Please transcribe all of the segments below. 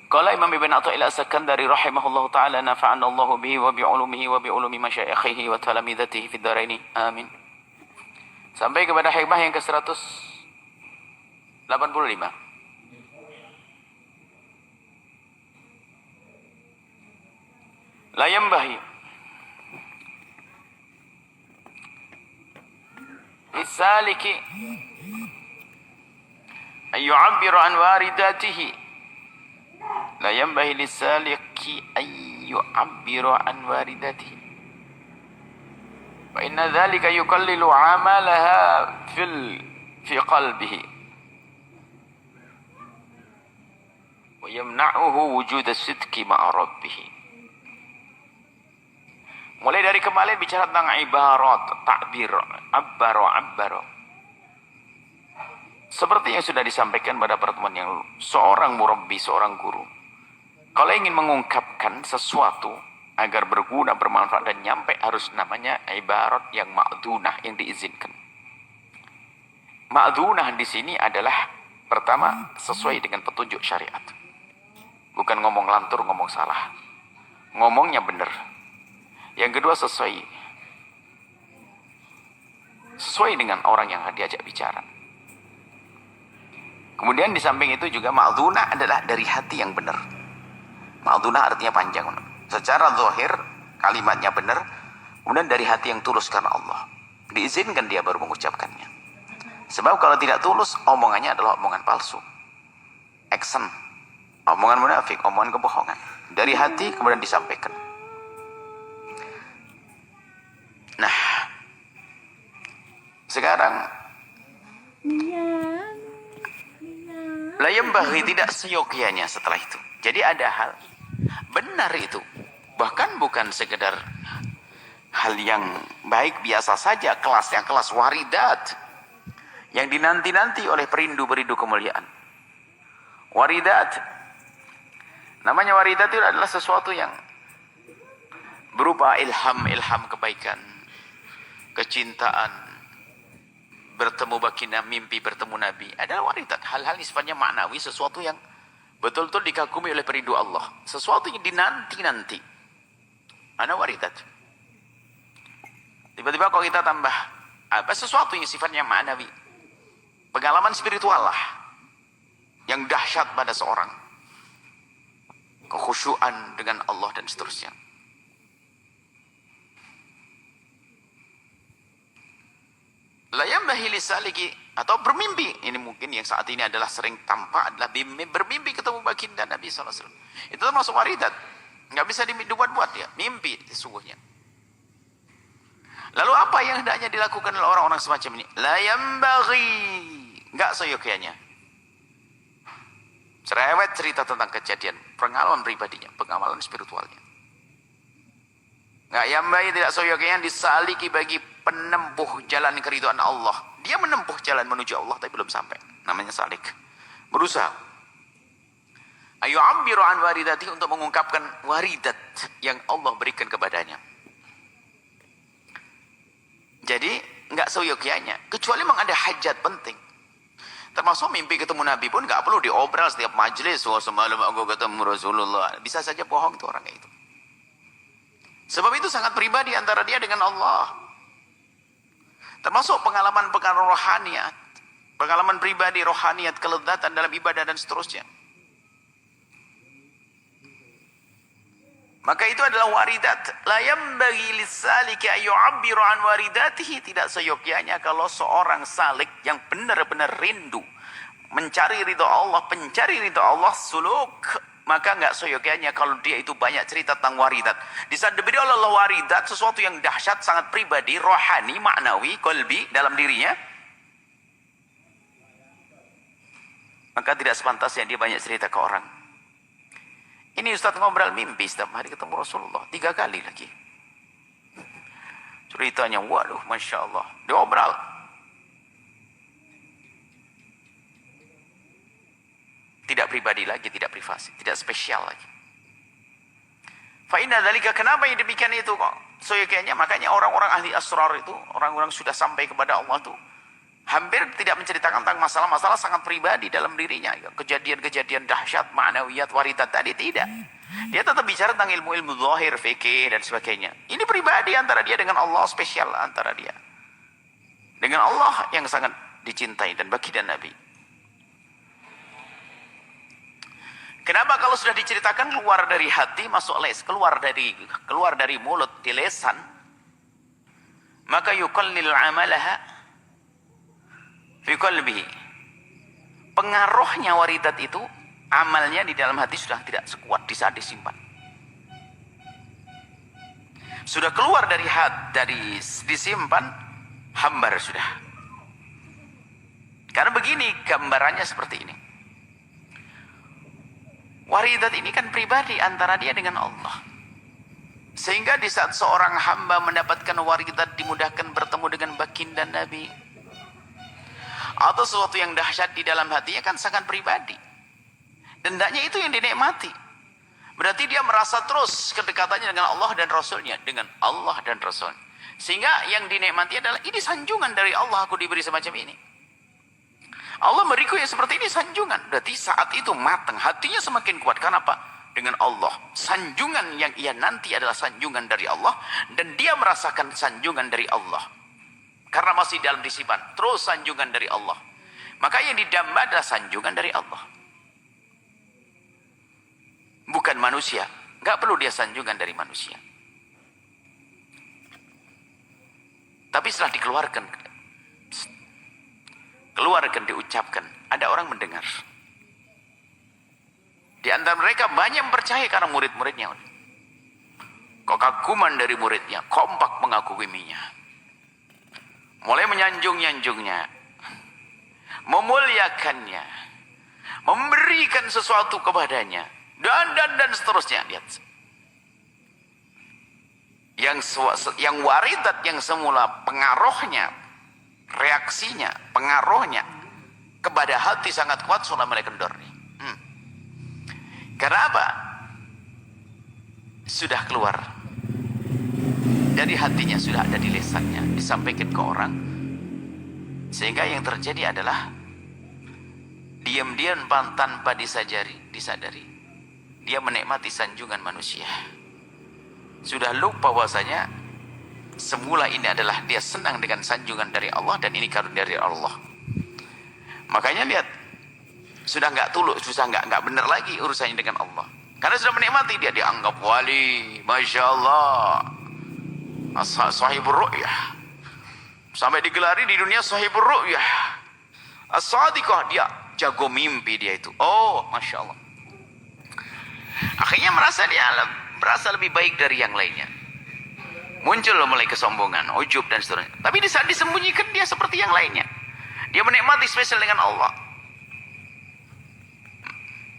Qala Imam Ibn Athaillah As-Sakandari rahimahullahu taala nafa'ana Allah bihi wa bi ulumihi wa bi ulumi masyayikhihi wa talamidatihi fid dharaini. Amin. Sampai kepada hikmah yang ke-185. La yanbahi lisaliki an yu'abbiru an waridatihi. La yanbahi lisaliki an yu'abbiru an waridatihi. Wa inna dhalika yuqallilu amalaha fi qalbihi wa yamna'uhu wujud as-sidqi ma'a rabbih. Mulai dari kemarin bicara tentang ibarat, takbir, abbaro. Seperti yang sudah disampaikan pada pertemuan yang lalu, seorang murabbi, seorang guru, kalau ingin mengungkapkan sesuatu agar berguna, bermanfaat dan nyampe, harus namanya ibarat yang ma'dunah, yang diizinkan. Ma'dunah di sini adalah pertama sesuai dengan petunjuk syariat. Bukan ngomong lantur, ngomong salah. Ngomongnya benar. Yang kedua sesuai dengan orang yang diajak bicara. Kemudian di samping itu juga ma'dunah adalah dari hati yang benar. Ma'dunah artinya panjang. Secara zahir kalimatnya benar, kemudian dari hati yang tulus karena Allah. Diizinkan dia baru mengucapkannya. Sebab kalau tidak tulus, omongannya adalah omongan palsu. Action. Omongan munafik, omongan kebohongan. Dari hati kemudian disampaikan. Nah, sekarang la yanbaghi, tidak seyogyanya setelah itu. Jadi ada hal benar itu, bahkan bukan sekedar hal yang baik biasa saja, kelasnya kelas waridat yang dinanti-nanti oleh perindu-perindu kemuliaan. Waridat, namanya waridat itu adalah sesuatu yang berupa ilham kebaikan, kecintaan, bertemu baginda, mimpi bertemu Nabi, adalah waridat. Hal-hal sifatnya maknawi, sesuatu yang betul-betul dikagumi oleh perindu Allah, sesuatu yang dinanti-nanti. Ana waridat. Tiba-tiba kalau kita tambah apa sesuatu yang sifatnya maknawi, pengalaman spiritual lah yang dahsyat pada seorang, kekhusyuan dengan Allah dan seterusnya. La yanbaghi lisaliki, atau bermimpi. Ini mungkin yang saat ini adalah sering tampak adalah bermimpi ketemu baginda Nabi SAW. Itu termasuk waridat. Nggak bisa dibuat-buat ya. Mimpi sesungguhnya. Lalu apa yang hendaknya dilakukan oleh orang-orang semacam ini? La yanbaghi, nggak seyogyanya. Cerewet cerita tentang kejadian, pengalaman pribadinya, pengalaman spiritualnya. Nggak yanbaghi, tidak seyogyanya disaliki bagi penempuh jalan keridhaan Allah. Dia menempuh jalan menuju Allah tapi belum sampai. Namanya salik. Berusaha. Ayu ambiru an waridati, untuk mengungkapkan waridat yang Allah berikan kepadanya. Jadi nggak seyogyanya, kecuali memang ada hajat penting. Termasuk mimpi ketemu Nabi pun nggak perlu diobral setiap majelis. Wah, semalam aku ketemu Rasulullah. Bisa saja bohong itu orangnya itu. Sebab itu sangat pribadi antara dia dengan Allah. Termasuk pengalaman-pengalaman rohaniat, pengalaman pribadi rohaniat, kelezatan dalam ibadah dan seterusnya. Maka itu adalah waridat. La yanbaghi lis-saliki ay yu'abbiru an waridatihi, tidak seyogyanya kalau seorang salik yang benar-benar rindu mencari ridha Allah, pencari ridha Allah, suluk, maka enggak seyogyanya kalau dia itu banyak cerita tentang waridat. Di saat diberi oleh Allah waridat, sesuatu yang dahsyat, sangat pribadi, rohani, maknawi, qalbi dalam dirinya, maka tidak sepantasnya dia banyak cerita ke orang. Ini Ustaz ngobrol mimpi setiap hari ketemu Rasulullah 3 kali lagi. Ceritanya, waduh, Masya Allah, diobral. Tidak pribadi lagi, tidak privasi, tidak spesial lagi. Fa inna dzalika, kenapa yang demikian itu kok? Soalnya makanya orang-orang ahli asrar itu, orang-orang sudah sampai kepada Allah itu, Hampir tidak menceritakan tentang masalah-masalah sangat pribadi dalam dirinya. Kejadian-kejadian dahsyat, ma'nawiyat, waridat tadi tidak. Dia tetap bicara tentang ilmu-ilmu zahir, fikih, dan sebagainya. Ini pribadi antara dia dengan Allah, spesial antara dia dengan Allah yang sangat dicintai dan baginda Nabi. Kenapa kalau sudah diceritakan keluar dari hati, masuk les, keluar dari mulut, di lesan, maka yuqallil amalaha fi qalbihi. Pengaruhnya waridat itu, amalnya di dalam hati sudah tidak sekuat di saat disimpan. Sudah keluar dari hati, disimpan, hambar sudah. Karena begini gambarannya seperti ini. Waridat ini kan pribadi antara dia dengan Allah. Sehingga di saat seorang hamba mendapatkan waridat, dimudahkan bertemu dengan baginda Nabi, atau sesuatu yang dahsyat di dalam hatinya, kan sangat pribadi. Dan hendaknya itu yang dinikmati. Berarti dia merasa terus kedekatannya dengan Allah dan Rasulnya. Dengan Allah dan Rasul. Sehingga yang dinikmati adalah, ini sanjungan dari Allah, aku diberi semacam ini. Allah beriku yang seperti ini sanjungan. Berarti saat itu matang, hatinya semakin kuat. Kenapa? Dengan Allah. Sanjungan yang ia nanti adalah sanjungan dari Allah. Dan dia merasakan sanjungan dari Allah. Karena masih dalam disimpan. Terus sanjungan dari Allah. Maka yang didamba adalah sanjungan dari Allah. Bukan manusia. Gak perlu dia sanjungan dari manusia. Tapi setelah dikeluarkan, diucapkan, ada orang mendengar. Di antara mereka banyak yang percaya karena murid-muridnya. Kekaguman dari muridnya, kompak mengaguminya. Mulai menyanjung-nyanjungnya, memuliakannya, memberikan sesuatu kepadanya, dan seterusnya. Lihat. Yang waridat yang semula pengaruhnya, reaksinya, pengaruhnya kepada hati sangat kuat, sudah mulai kendor nih. Karena apa? Sudah keluar dari hatinya, sudah ada di lisannya, disampaikan ke orang. Sehingga yang terjadi adalah diam-diam tanpa disadari, dia menikmati sanjungan manusia. Sudah lupa bahwasanya semula ini adalah dia senang dengan sanjungan dari Allah, dan ini karunia dari Allah. Makanya lihat, sudah nggak tulus, sudah nggak benar lagi urusannya dengan Allah. Karena sudah menikmati, dia dianggap wali, masya Allah, sahibur ru'yah, sampai digelari di dunia sahibur ru'yah, as-sadiqah, dia jago mimpi dia itu. Oh, masya Allah. Akhirnya merasa lebih baik dari yang lainnya. Muncul mulai kesombongan, ujub dan seterusnya. Tapi di saat disembunyikan, dia seperti yang lainnya. Dia menikmati spesial dengan Allah.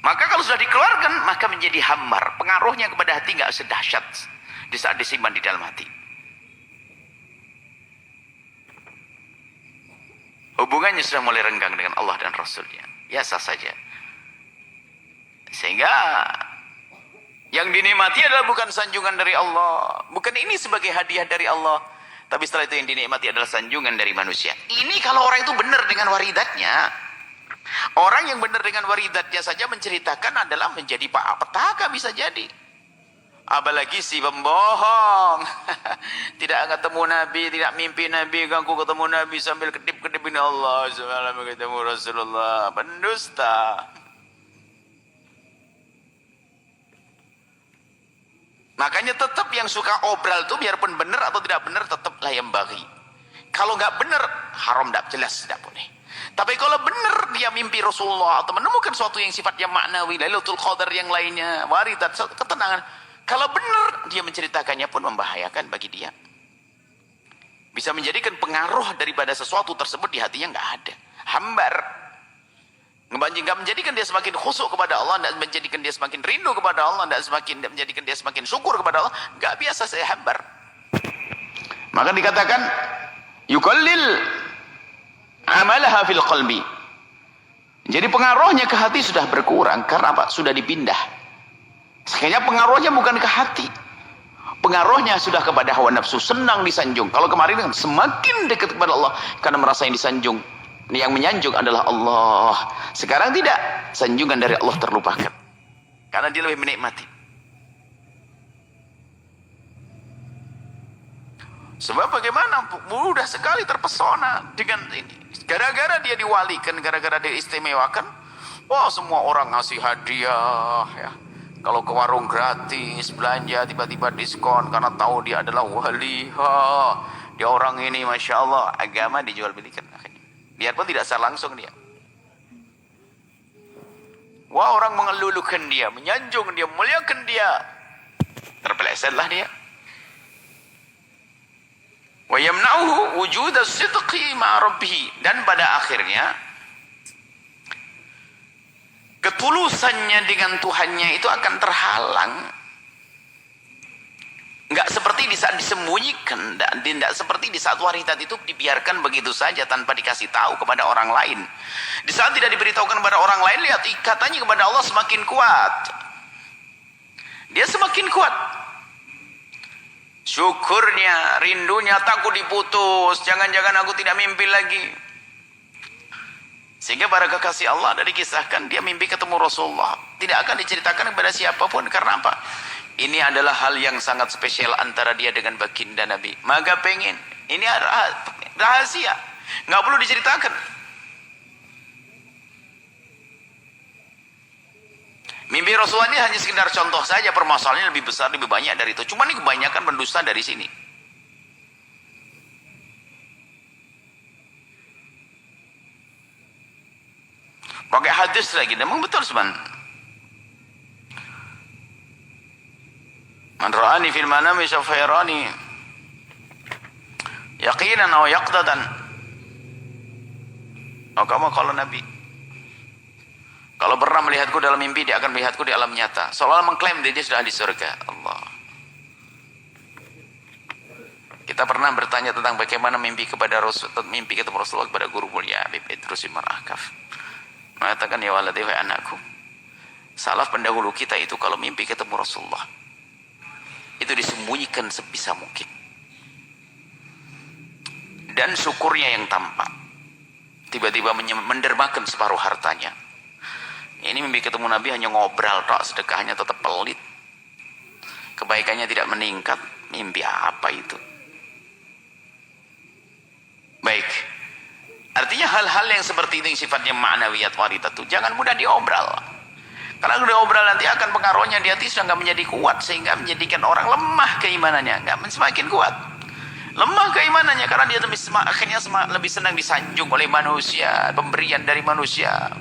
Maka kalau sudah dikeluarkan, maka menjadi hambar. Pengaruhnya kepada hati nggak sedahsyat di saat disimpan di dalam hati. Hubungannya sudah mulai renggang dengan Allah dan Rasulnya. Ya sah saja. Sehingga yang dinikmati adalah bukan sanjungan dari Allah. Bukan ini sebagai hadiah dari Allah. Tapi setelah itu yang dinikmati adalah sanjungan dari manusia. Ini kalau orang itu benar dengan waridatnya. Orang yang benar dengan waridatnya saja menceritakan adalah menjadi petaka bisa jadi. Apalagi si pembohong. Tidak ketemu Nabi, tidak mimpi Nabi, ngaku ketemu Nabi sambil kedip-kedipin Allah, semalam ketemu Rasulullah. Pendusta. Makanya tetap yang suka obral itu biarpun benar atau tidak benar tetap lah yang bagi. Kalau nggak benar, haram, tidak jelas, tidak boleh. Tapi kalau benar dia mimpi Rasulullah atau menemukan sesuatu yang sifatnya maknawi, Lailatul Qadar yang lainnya, waridat, ketenangan. Kalau benar dia menceritakannya pun membahayakan bagi dia. Bisa menjadikan pengaruh daripada sesuatu tersebut di hatinya nggak ada. Hambar. Nggak menjadikan dia semakin khusyuk kepada Allah, nggak menjadikan dia semakin rindu kepada Allah, nggak menjadikan dia semakin syukur kepada Allah. Nggak biasa, saya hambar. Maka dikatakan yuqallil amalaha fil qalbi. Jadi pengaruhnya ke hati sudah berkurang. Karena apa? Sudah dipindah. Sekalinya pengaruhnya bukan ke hati. Pengaruhnya sudah kepada hawa nafsu, senang disanjung. Kalau kemarin semakin dekat kepada Allah karena merasa yang disanjung, Yang menyanjung adalah Allah. Sekarang tidak, sanjungan dari Allah terlupakan. Karena dia lebih menikmati. Sebab bagaimana mudah sekali terpesona dengan ini. Gara-gara dia diwalikan, gara-gara dia istimewakan, wah semua orang ngasih hadiah ya. Kalau ke warung gratis, belanja tiba-tiba diskon karena tahu dia adalah wali. Dia orang ini Masya Allah, agama dijual belikan akhirnya. Biarpun tidak secara langsung dia. Wah orang mengelulukan dia, menyanjung dia, memuliakan dia. Terpelesetlah dia. Wa yamna'uhu wujud as-sidqi ma'a rabbih. Dan pada akhirnya ketulusannya dengan Tuhannya itu akan terhalang. Enggak seperti di saat disembunyikan, tidak seperti di saat waridat itu dibiarkan begitu saja tanpa dikasih tahu kepada orang lain. Di saat tidak diberitahukan kepada orang lain, lihat ikatannya kepada Allah semakin kuat. Dia semakin kuat. Syukurnya, rindunya, takut diputus. Jangan-jangan aku tidak mimpi lagi. Sehingga para kekasih Allah ada dikisahkan, dia mimpi ketemu Rasulullah. Tidak akan diceritakan kepada siapapun. Karena apa? Ini adalah hal yang sangat spesial antara dia dengan baginda Nabi. Maka pengen. Ini rahasia. Nggak perlu diceritakan. Mimpi Rasulullah ini hanya sekedar contoh saja. Permasalahannya lebih besar, lebih banyak dari itu. Cuma ini kebanyakan pendusta dari sini. Pakai hadis lagi. Memang betul sebenarnya. Man ra'ani fil manami sawfa yarani yaqinan aw yaqdatan. Kama kalau Nabi, kalau pernah melihatku dalam mimpi, dia akan melihatku di alam nyata. Seolah-olah mengklaim dia sudah di surga. Allah. Kita pernah bertanya tentang bagaimana mimpi kepada Rasul, mimpi ketemu Rasulullah kepada guru mulia Habib Idrus bin Mar'akaf. Mengatakan, ya waladi wa anakku, salaf pendahulu kita itu kalau mimpi ketemu Rasulullah itu disembunyikan sebisa mungkin. Dan syukurnya yang tampak. Tiba-tiba mendermakan separuh hartanya. Ini mimpi ketemu Nabi hanya ngobrol tok, sedekahnya tetap pelit. Kebaikannya tidak meningkat. Mimpi apa itu? Baik. Artinya hal-hal yang seperti itu yang sifatnya ma'nawiyat waridat itu jangan mudah diobral. Karena kalau diobral nanti akan pengaruhnya di hati sudah nggak menjadi kuat, sehingga menjadikan orang lemah keimanannya, nggak semakin kuat. Lemah keimanannya karena dia akhirnya lebih senang disanjung oleh manusia, pemberian dari manusia.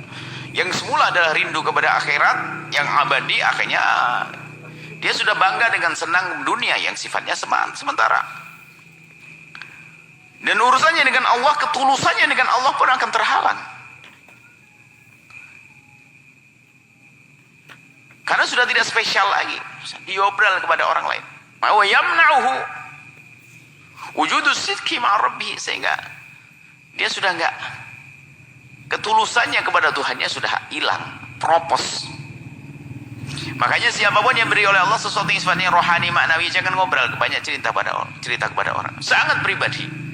Yang semula adalah rindu kepada akhirat yang abadi, akhirnya dia sudah bangga dengan senang dunia yang sifatnya sementara. Dan urusannya dengan Allah, ketulusannya dengan Allah pun akan terhalang. Karena sudah tidak spesial lagi. Diobral kepada orang lain. Wa yamna'uhu wujudus sidqi ma'a rabbih. Sehingga dia sudah enggak, ketulusannya kepada Tuhannya sudah hilang. Propos. Makanya siapapun yang beri oleh Allah sesuatu yang sifatnya rohani, maknawi, jangan ngobrol banyak cerita kepada orang. Sangat pribadi.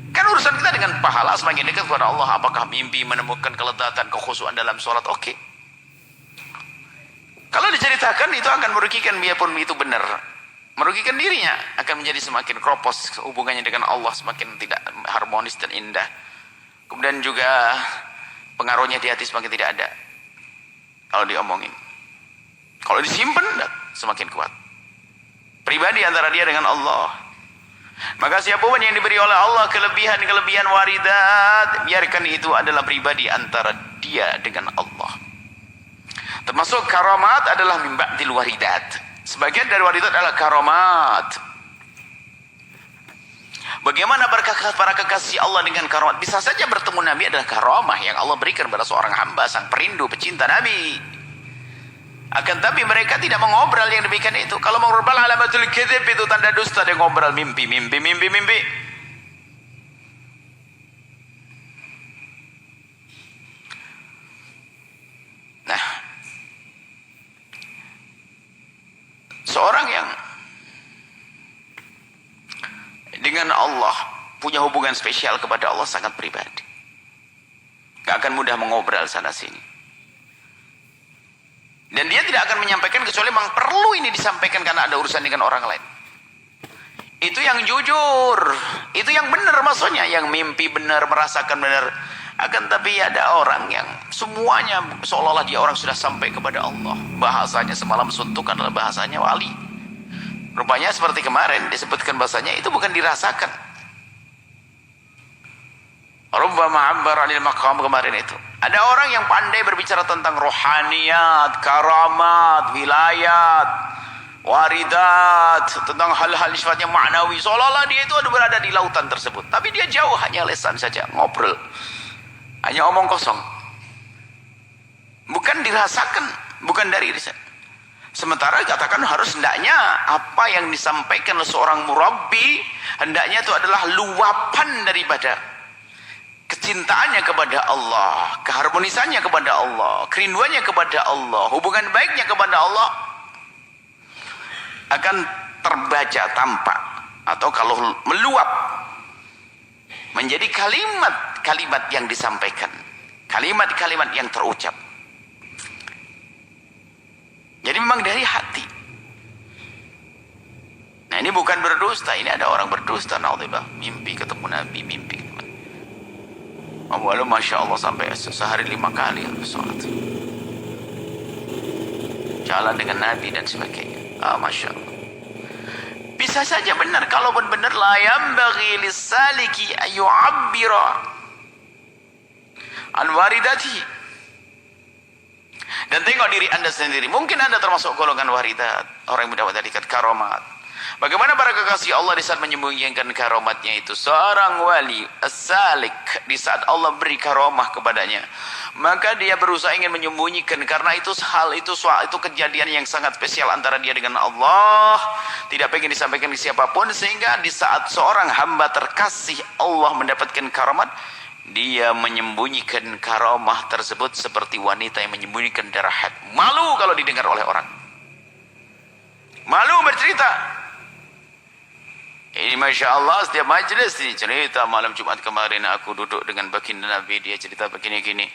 Kan urusan kita dengan pahala semakin dekat kepada Allah. Apakah mimpi menemukan kelezatan, kekhusyuan dalam sholat? Oke. Kalau diceritakan itu akan merugikan, biarpun itu benar. Merugikan dirinya, akan menjadi semakin kropos hubungannya dengan Allah, semakin tidak harmonis dan indah. Kemudian juga pengaruhnya di hati semakin tidak ada. Kalau diomongin. Kalau disimpan, semakin kuat. Pribadi antara dia dengan Allah. Maka siapapun yang diberi oleh Allah kelebihan-kelebihan waridat, biarkan itu adalah pribadi antara dia dengan Allah. Termasuk karamat adalah min ba'dil waridat. Sebagian dari waridat adalah karamat. Bagaimana para kekasih Allah dengan karamat? Bisa saja bertemu Nabi adalah karamah yang Allah berikan kepada seorang hamba, sang perindu, pecinta Nabi. Akan tapi mereka tidak mengobrol yang demikian itu. Kalau mengobrol alamatul kadzib itu tanda dusta, dia ngobrol mimpi. Nah, seorang yang dengan Allah punya hubungan spesial kepada Allah sangat pribadi. Gak akan mudah mengobrol sana sini. Dan dia tidak akan menyampaikan kecuali memang perlu ini disampaikan karena ada urusan dengan orang lain. Itu yang jujur, itu yang benar maksudnya, yang mimpi benar, merasakan benar. Akan tapi ada orang yang semuanya seolah-olah dia orang sudah sampai kepada Allah. Bahasanya semalam suntuk adalah bahasanya wali. Rupanya seperti kemarin disebutkan bahasanya itu bukan dirasakan. Rubbama 'abbara 'anil maqam kemarin itu. Ada orang yang pandai berbicara tentang rohaniyat, karamat, wilayat, waridat, tentang hal-hal sifatnya maknawi. Seolah-olah dia itu ada berada di lautan tersebut. Tapi dia jauh, hanya lesan saja, ngobrol. Hanya omong kosong. Bukan dirasakan, bukan dari riset. Sementara katakan harus hendaknya apa yang disampaikan oleh seorang murabbi, hendaknya itu adalah luapan daripada kecintaannya kepada Allah, keharmonisannya kepada Allah, kerinduannya kepada Allah, hubungan baiknya kepada Allah akan terbaca, tampak, atau kalau meluap menjadi kalimat-kalimat yang disampaikan, kalimat-kalimat yang terucap. Jadi memang dari hati. Nah ini bukan berdusta, ini ada orang berdusta, naudzubillah, mimpi ketemu Nabi, mimpi. Walau Masya Allah sampai sehari 5 kali sholat, jalan dengan Nabi dan sebagainya. Masya Allah. Bisa saja benar, kalaupun benar la yambaghi lis-saliki ayyu'abbira an waridati. Dan tengok diri anda sendiri, mungkin anda termasuk golongan waridat, orang yang mendapat dekat karomat. Bagaimana para kekasih Allah di saat menyembunyikan karomatnya itu, seorang wali as-salik, di saat Allah beri karomah kepadanya, maka dia berusaha ingin menyembunyikan, karena itu hal itu kejadian yang sangat spesial antara dia dengan Allah, tidak pengen disampaikan ke siapapun. Sehingga di saat seorang hamba terkasih Allah mendapatkan karomat, dia menyembunyikan karomah tersebut seperti wanita yang menyembunyikan darah haid. Malu kalau didengar oleh orang, malu bercerita. Ini Masya Allah, setiap majelis ini cerita, malam Jumat kemarin aku duduk dengan baginda Nabi, dia cerita begini-gini,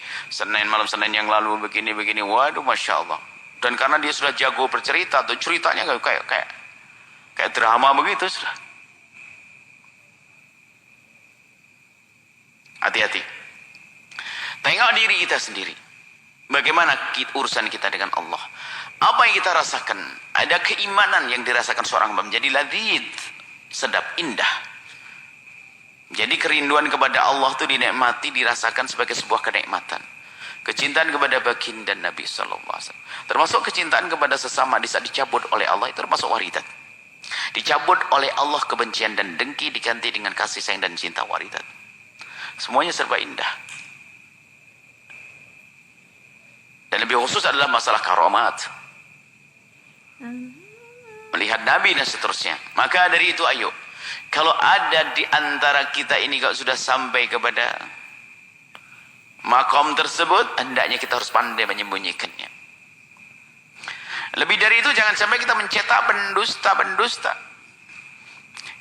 malam Senin yang lalu begini-begini. Waduh Masya Allah. Dan karena dia sudah jago bercerita, tuh ceritanya kayak drama begitu sudah. Hati-hati. Tengok diri kita sendiri, bagaimana urusan kita dengan Allah. Apa yang kita rasakan? Ada keimanan yang dirasakan seorang hamba menjadi ladzid, sedap, indah. Jadi kerinduan kepada Allah itu dinikmati, dirasakan sebagai sebuah kenikmatan. Kecintaan kepada baginda Nabi sallallahu alaihi wasallam, termasuk kecintaan kepada sesama di saat dicabut oleh Allah, itu termasuk waridat. Dicabut oleh Allah kebencian dan dengki, diganti dengan kasih sayang dan cinta, waridat. Semuanya serba indah. Dan lebih khusus adalah masalah karomat, melihat Nabi dan seterusnya. Maka dari itu ayo, kalau ada di antara kita ini kalau sudah sampai kepada makom tersebut, hendaknya kita harus pandai menyembunyikannya. Lebih dari itu, jangan sampai kita mencetak pendusta-pendusta.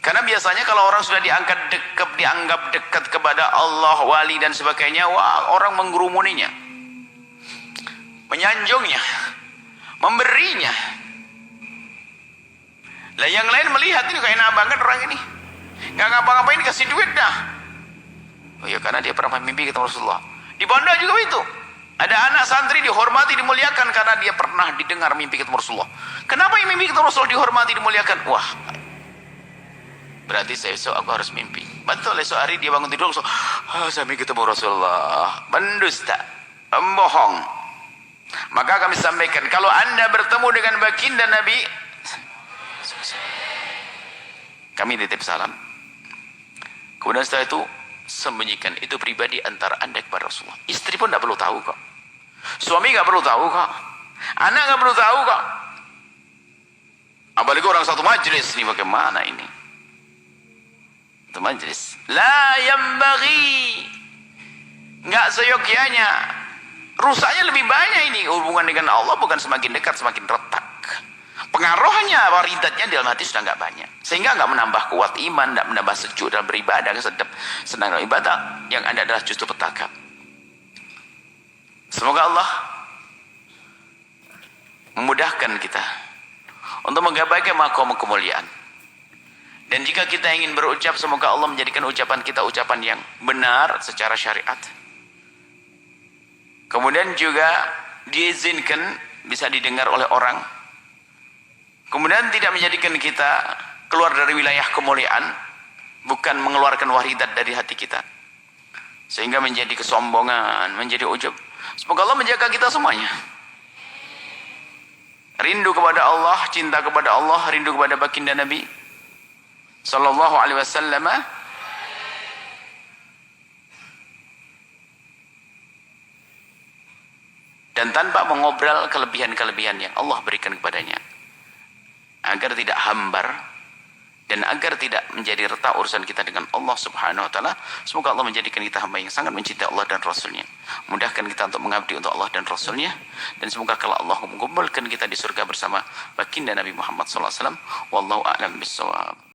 Karena biasanya kalau orang sudah dianggap dekat kepada Allah, wali dan sebagainya, wah, orang menggerumuninya, menyanjungnya, memberinya. Lah yang lain melihat ini kayak enak banget orang ini, nggak ngapa-ngapain, dikasih duit dah. Oh ya, karena dia pernah mimpi ketemu Rasulullah. Di pondok juga itu ada anak santri dihormati, dimuliakan karena dia pernah didengar mimpi ketemu Rasulullah. Kenapa yang mimpi ketemu Rasulullah dihormati, dimuliakan? Wah, berarti esok aku harus mimpi. Betul, esok hari dia bangun tidur langsung, saya mimpi ketemu Rasulullah. Pendusta, pembohong. Maka kami sampaikan, kalau anda bertemu dengan baginda Nabi, kami titip salam. Kemudian setelah itu sembunyikan itu pribadi antara anda kepada Rasulullah. Istri pun tidak perlu tahu kok, suami tidak perlu tahu kok, anak tidak perlu tahu kok. Apalagi orang satu majelis ini, bagaimana ini? Satu majelis. La yambaghi, nggak seyogyanya. Rusaknya lebih banyak ini. Hubungan dengan Allah bukan semakin dekat, semakin retak. Pengaruhnya, waridatnya dalam hati sudah nggak banyak, sehingga nggak menambah kuat iman, nggak menambah sejuk dalam beribadah, sedap, senang dalam ibadah. Yang ada adalah justru petaka. Semoga Allah memudahkan kita untuk menggapai makom kemuliaan. Dan jika kita ingin berucap, semoga Allah menjadikan ucapan kita ucapan yang benar secara syariat. Kemudian juga diizinkan bisa didengar oleh orang. Kemudian tidak menjadikan kita keluar dari wilayah kemuliaan, bukan mengeluarkan waridat dari hati kita, sehingga menjadi kesombongan, menjadi ujub. Semoga Allah menjaga kita semuanya. Rindu kepada Allah, cinta kepada Allah, rindu kepada baginda Nabi sallallahu alaihi wasallam, dan tanpa mengobrol kelebihan-kelebihan yang Allah berikan kepadanya, agar tidak hambar dan agar tidak menjadi retak urusan kita dengan Allah subhanahu wa ta'ala. Semoga Allah menjadikan kita hamba yang sangat mencintai Allah dan Rasulnya, mudahkan kita untuk mengabdi untuk Allah dan Rasulnya, dan semoga kalau Allah mengumpulkan kita di surga bersama baginda Nabi Muhammad sallallahu alaihi wasallam. Wallahu a'lam bissawab.